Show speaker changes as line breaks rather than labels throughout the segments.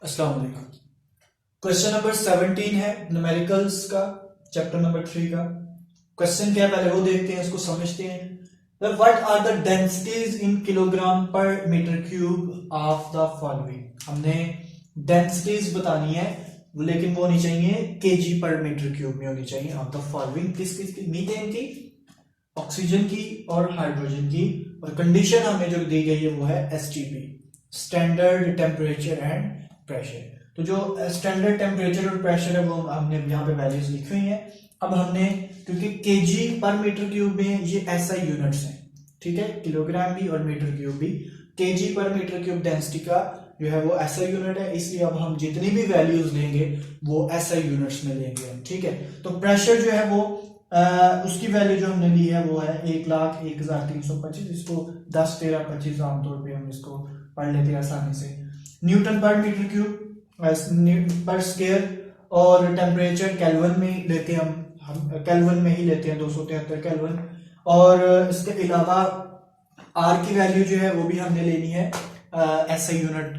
अस्सलाम वालेकुम। Question number 17 है न्यूमेरिकल्स का, चैप्टर नंबर 3 का। क्वेश्चन क्या है पहले वो देखते हैं, इसको समझते हैं। What are the densities in kilogram per metre cube of the following. हमने डेंसिटीज बतानी है, लेकिन वो होनी चाहिए केजी पर मीटर क्यूब में होनी चाहिए। ऑफ द फॉलोइंग किस किस की? मीथेन की, ऑक्सीजन की और हाइड्रोजन की। और कंडीशन हमें जो दी गई है वो है STP, standard temperature and pressure. तो जो स्टैंडर्ड टेम्परेचर और प्रेशर है वो हमने यहाँ पे वैल्यूज लिखी हुई हैं। अब हमने, क्योंकि केजी पर मीटर क्यूब में ये एसआई यूनिट्स हैं, ठीक है, किलोग्राम भी और मीटर क्यूब भी। केजी पर मीटर क्यूब डेंसिटी का जो है वो एसआई यूनिट है, इसलिए अब हम जितनी भी वैल्यूज लेंगे वो एसआई यूनिट्स में लेंगे, ठीक है। तो प्रेशर जो है वो उसकी वैल्यू जो हमने ली है वो है 1,01,325। इसको 10, 13, 25 आमतौर पे हम इसको पढ़ लेते हैं आसानी से। न्यूटन पर मीटर क्यूब पर स्क्वायर, और टेम्परेचर केल्विन में लेते हैं हम केल्विन में ही लेते हैं, 273 केल्विन। और इसके अलावा आर की वैल्यू जो है वो भी हमने लेनी है एसआई यूनिट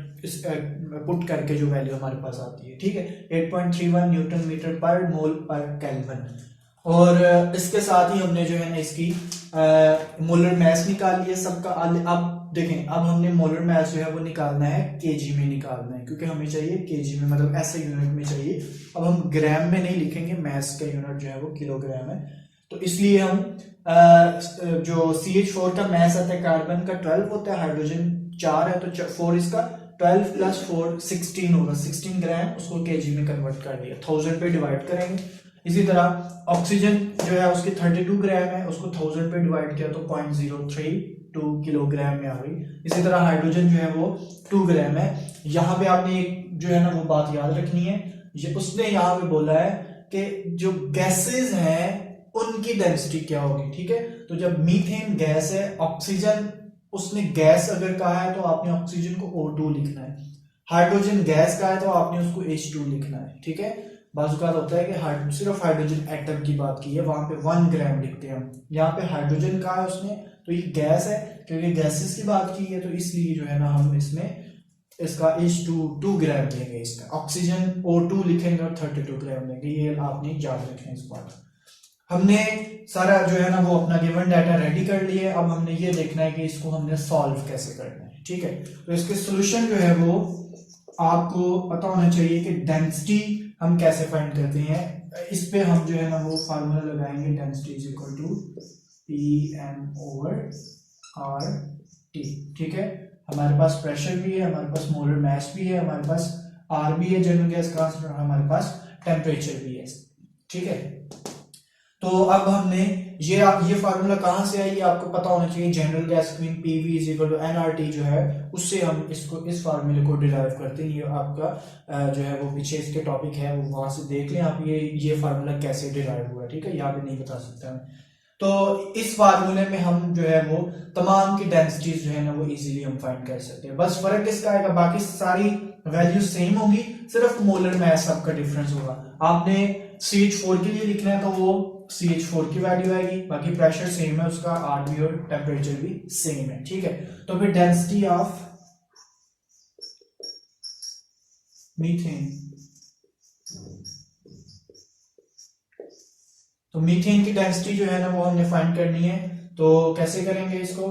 पुट करके, जो वैल्यू हमारे पास आती है, ठीक है, 8.31 न्यूटन मीटर पर मोल पर केल्विन। और इसके साथ ही हमने जो है ना इसकी मोलर मास निकाल लिया सबका। अब देखें, अब हमने मोलर मास जो है वो निकालना है केजी में निकालना है, क्योंकि हमें चाहिए केजी में, मतलब ऐसे यूनिट में चाहिए। अब हम ग्राम में नहीं लिखेंगे, मास का यूनिट जो है वो किलोग्राम है। तो इसलिए हम जो CH4 का मास आता है कार्बन का 12 होता है, हाइड्रोजन 4 है, तो 4 इसका 12 + 4 16 होगा, 16 ग्राम। उसको केजी में कन्वर्ट कर दिया, 1000 पे डिवाइड करेंगे। इसी तरह ऑक्सीजन जो है उसकी 32 ग्राम है, उसको 1000 पे डिवाइड किया तो 0.032 किलोग्राम में आ गई। इसी तरह हाइड्रोजन जो है वो 2 ग्राम है। यहाँ पे आपने एक जो है ना वो बात याद रखनी है, ये उसने यहाँ पे बोला है कि जो गैसेस हैं उनकी डेंसिटी क्या होगी, ठीक है। तो जब मीथेन गैस है, ऑक्सीजन उसने गैस अगर कहा है तो आपने ऑक्सीजन को O2 लिखना है। हाइड्रोजन गैस का है तो आपने उसको H2 लिखना है, ठीक है। बाजुकात होता है कि सिर्फ हाइड्रोजन एटम की बात की है, वहां पे 1 ग्राम लिखते हैं हम। यहाँ पे हाइड्रोजन कहा है उसने, तो ये गैस है, क्योंकि गैसेस की बात की है, तो इसलिए जो है ना हम इसमें इसका H2 2 ग्राम लेंगे, इसका ऑक्सीजन O2 लिखेंगे और 32 ग्राम लेंगे। ये आपने याद रखें इस बात। हमने सारा जो है ना वो अपना गिवन डाटा रेडी कर लिया है। अब हमने ये देखना है कि इसको हमने सॉल्व कैसे करना है, ठीक है। तो इसके सोल्यूशन जो है वो आपको पता होना चाहिए कि डेंसिटी हम कैसे फाइंड करते हैं। इस पे हम जो है ना वो फार्मूला लगाएंगे, density is equal to Pm/RT, ठीक है। हमारे पास प्रेशर भी है, हमारे पास मोलर मास भी है, हमारे पास R भी है जनरल गैस कांस्टेंट, और हमारे पास टेम्परेचर भी है, ठीक है। तो अब हमने ये फार्मूला कहां से आई, आपको पता होना चाहिए। General gas queen PV = nRT जो है, उससे हम इसको इस फार्मूले को डिराइव करते हैं। ये आपका जो है वो पीछे इसके टॉपिक है, वो वहां से देख लें आप, ये फार्मूला कैसे डिराइव हुआ, ठीक है, यहाँ पे नहीं बता सकता मैं। तो इस फार्मूले में हम जो है वो तमाम की डेंसिटीज जो है ना वो इजीली हम फाइंड कर सकते हैं। बस फर्क किसका आएगा, बाकी सारी वैल्यू सेम होगी, सिर्फ मोलर मास सबका डिफरेंस होगा। आपने CH4 के लिए लिखना है तो वो CH4 की वैल्यू आएगी, बाकी प्रेशर सेम है उसका, R भी और टेम्परेचर भी सेम है, ठीक है। तो फिर डेंसिटी ऑफ मीथेन, तो मीथेन की डेंसिटी जो है ना वो हमने फाइंड करनी है। तो कैसे करेंगे इसको,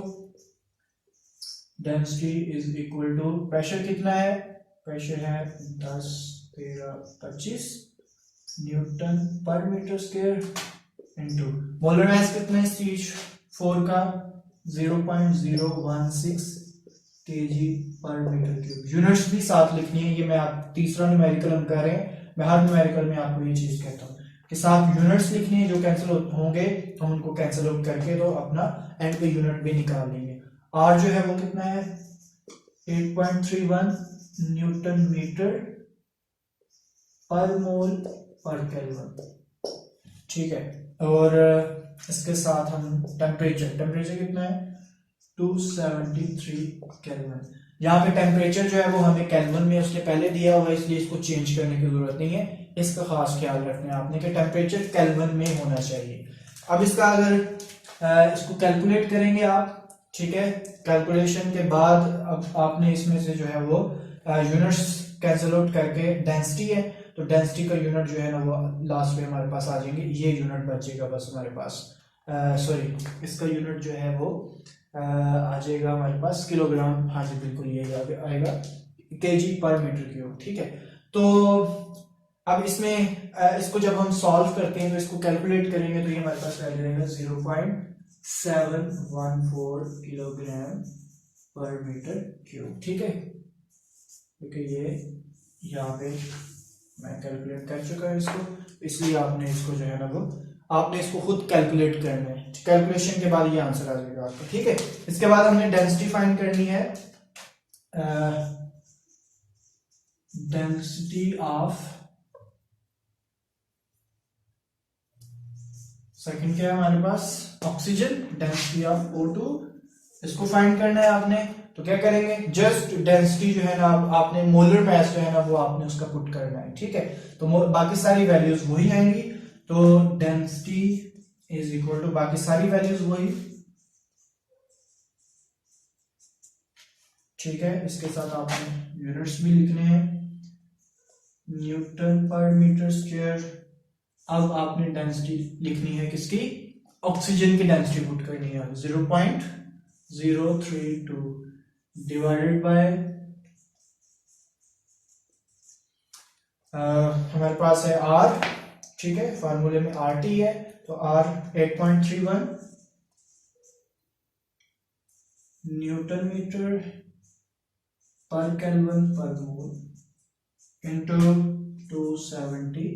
density is equal to, pressure कितना है, प्रेशर है 10, 13, 25 newton per metre square into molar mass कितना है CH4 का 0.016 केजी पर मीटर क्यूब। यूनिट्स भी साथ लिखनी है, ये मैं आप तीसरा न्यूमेरिकल हम कर रहे हैं, मैं हर न्यूमेरिकल में आपको ये चीज कहता हूँ कि साथ यूनिट्स लिखनी है, जो कैंसिल होंगे हम उनको कैंसिल आउट करके तो अपना एंड पे यूनिट भी निकाल लेंगे। आर जो है वो कितना है 8.31 न्यूटन मीटर पर मोल पर केल्विन, ठीक है। और इसके साथ हम टेम्परेचर कितना है 273 केल्विन। यहाँ पे टेम्परेचर जो है वो हमें केल्विन में उसने पहले दिया हुआ है, इसलिए इसको चेंज करने की जरूरत नहीं है। इसका खास ख्याल रखना है आपने कि टेम्परेचर केल्विन में होना चाहिए। अब इसका अगर इसको कैलकुलेट करेंगे आप, ठीक है, कैलकुलेशन के बाद अब आपने इसमें से जो है वो यूनिट्स कैंसिल आउट करके डेंसिटी है, तो डेंसिटी का यूनिट जो है ना वो लास्ट में हमारे पास आ जाएंगे, ये यूनिट बचेगा बस हमारे पास, सॉरी इसका यूनिट जो है वो आ जाएगा हमारे पास किलोग्राम, हाँ जी बिल्कुल ये आएगा केजी पर मीटर क्यूब। ठीक है, तो अब इसमें इसको जब हम सॉल्व करते हैं तो इसको कैलकुलेट करेंगे तो ये हमारे पास वैल्यू रहेगा 0.714 किलोग्राम पर मीटर क्यूब। ठीक है, क्योंकि ये यहाँ पे मैं कैलकुलेट कर चुका है इसको, इसलिए आपने इसको जो है ना वो आपने इसको खुद कैलकुलेट करना है, कैलकुलेशन के बाद ये आंसर आ जाएगा आपका। ठीक है, इसके बाद हमने डेंसिटी फाइंड करनी है, डेंसिटी ऑफ, सेकंड क्या है हमारे पास ऑक्सीजन, डेंसिटी ऑफ O2, इसको फाइंड करना है आपने। तो क्या करेंगे, जस्ट डेंसिटी जो है ना आपने मोलर मास जो है ना वो आपने उसका पुट करना है। ठीक है, तो बाकी सारी वैल्यूज वही आएंगी, तो डेंसिटी इज इक्वल टू बाकी सारी वैल्यूज वही। ठीक है, इसके साथ आपने यूनिट्स भी लिखने हैं, न्यूटन पर मीटर स्क्वायर। अब आपने डेंसिटी लिखनी है किसकी, ऑक्सीजन की डेंसिटी पुट करनी है 0.032 डिवाइडेड बाय हमारे पास है R। ठीक है, फार्मूले में RT है, तो R 8.31 newton metre per kelvin per mole into 273।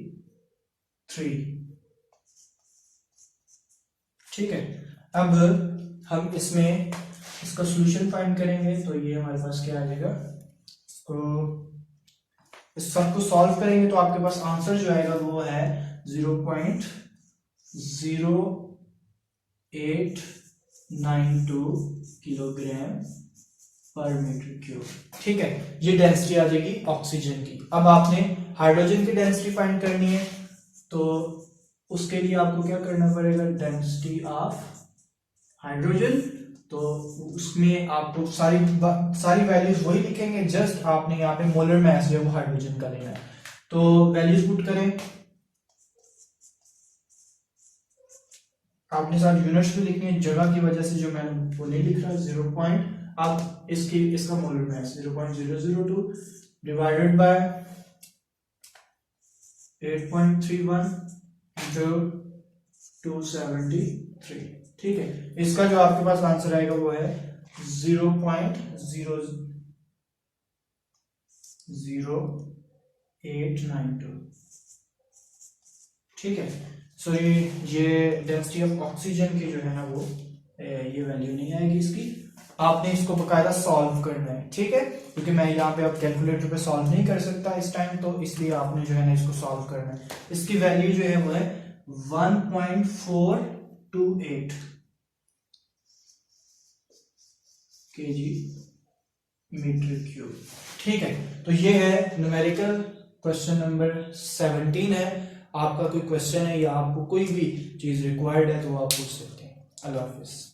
ठीक है, अब हम इसमें इसका सॉल्यूशन फाइंड करेंगे, तो ये हमारे पास क्या आ जाएगा, इसको इस सबको सॉल्व करेंगे तो आपके पास आंसर जो आएगा वो है 0.0892 किलोग्राम पर मीटर क्यूब। ठीक है, ये डेंसिटी आ जाएगी ऑक्सीजन की। अब आपने हाइड्रोजन की डेंसिटी फाइंड करनी है, तो उसके लिए आपको क्या करना पड़ेगा, डेंसिटी ऑफ हाइड्रोजन, तो उसमें आपको सारी वैल्यूज वही लिखेंगे, जस्ट आपने यहाँ पे मोलर मास जो है वो हाइड्रोजन का लेना है। तो वैल्यूज पुट करें, आपने साथ यूनिट्स भी लिखनी है, जगह की वजह से जो मैंने वो नहीं लिख रहा, 0. अब इसका molar mass 0.002 divided by 8.31 into 273। ठीक है, इसका जो आपके पास आंसर आएगा वो है 0.00892। ठीक है, सो ये डेंसिटी ऑफ ऑक्सीजन की जो है ना वो ये वैल्यू नहीं आएगी इसकी, आपने इसको बकायदा सॉल्व करना है। ठीक है, क्योंकि मैं यहाँ पे अब कैलकुलेटर पे सॉल्व नहीं कर सकता इस टाइम, तो इसलिए आपने जो है ना इसको सॉल्व करना है। इसकी वैल्यू जो है वो है 1.428 kg मीटर क्यूब। ठीक है, तो ये है न्यूमेरिकल क्वेश्चन नंबर 17 है। आपका कोई क्वेश्चन है या आपको कोई भी चीज रिक्वायर्ड है तो आप पूछ सकते हैं। अल्लाह हाफिज।